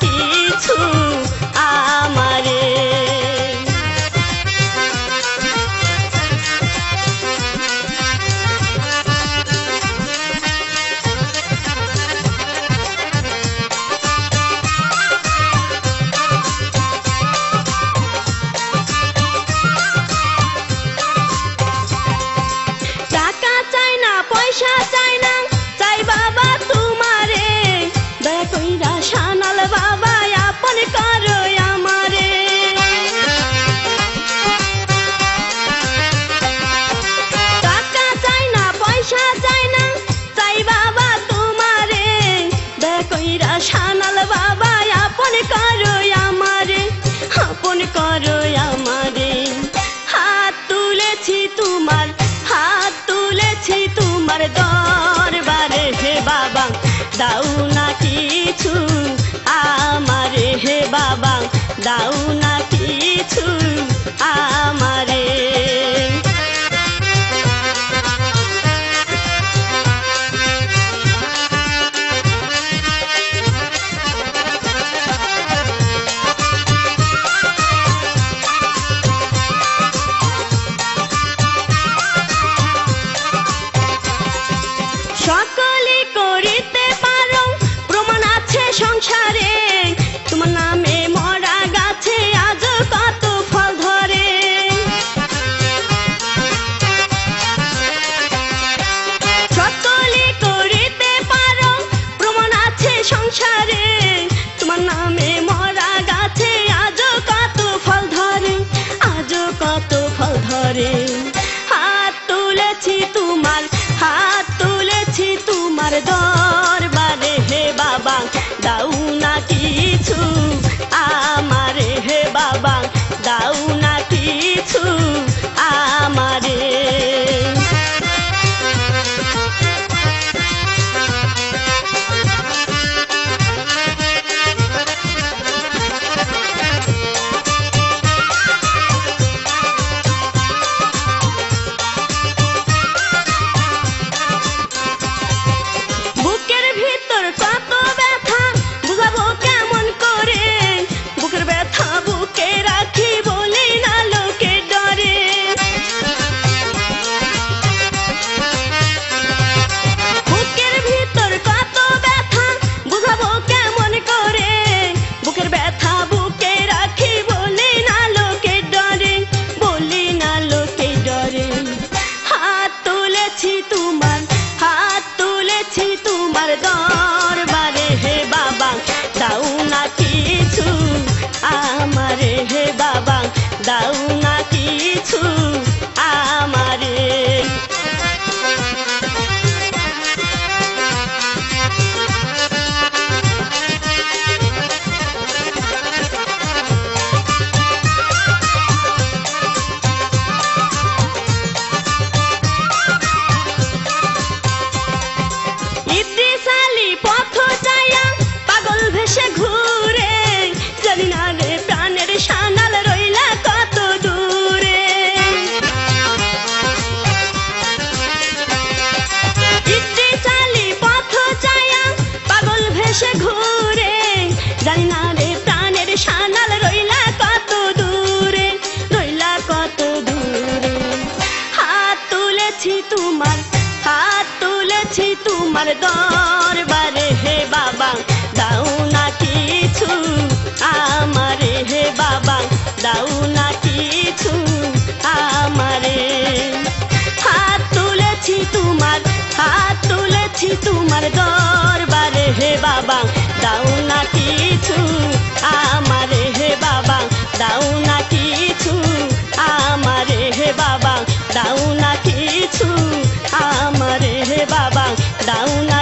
কিছু আমারে। টাকা চাই না পয়সা চাই না চাই বাবা তোমারে, দয়া কইরা শানাল বাবা আপন করো আমারে। টাকা চাই না পয়সা চাই না চাই বাবা তোমারে, দয়া কইরা শানাল বাবা আপন করো আমারে, আপন করো আমারে। হাত তুলেছি তোমার, হাত তুলেছি তোমার দরবারে, হে বাবা দাও না কিছু আমারে, হে বাবা দাও না কিছু আমারে। সকলে করিতে পারো প্রমাণ আছে সংসারে, তোমার নামে মরা গাছে আজ কত ফল ধরে। সকলে করিতে পারো প্রমাণ আছে সংসারে, তোমার নামে মরা গাছে আজ কত ফল ধরে, আজ কত ফল ধরে। হাত তুলেছি তোমার, হাত তুলেছি তোমার দরবারে, হে বাবা দাও না কিছু আমারে, হে বাবা দাও না কিছু আমারে। বুকের ভিতর কত ব্যথা বুঝাবো কেমন করে, বুকের ব্যথা বুকে রাখি বলি না লোকে ডরে। বুকের ভিতর কত ব্যথা বুঝাবো কেমন করে, বুকের ব্যথা বুকে রাখি বলি না লোকে ডরে, বলি না লোকে ডরে। হাত তুলেছি তোমার, হাত তুলেছি তোমার দরবারে, হে বাবা দাও না কিছু আমারে, হে বাবা দাও না কিছু আমারে। ইদ্রিস আলী পথ চাইয়া পাগল ভেসে ঘুরে, জানি না রে প্রাণের শানাল রইলা কত দূরে। ইদ্রিস আলী পথ চাইয়া পাগল ভেসে ঘুরে, জানি না রে প্রাণের শানাল রইলা কত দূরে, রইলা কত দূরে। হাত তুলেছি তোমার, হাত তুলেছি তোমার দরবারে, হে বাবা দাও না কিছু আমারে, হে বাবা দাও না কিছু আমারে। হাত তুলেছি তোমার, হাত তুলেছি তোমার দরবারে, হে বাবা দাও না কিছু আমারে, হে বাবা দাও না কিছু আমারে, হে বাবা দাও না কিছু আমারে, হে বাবা দাও না।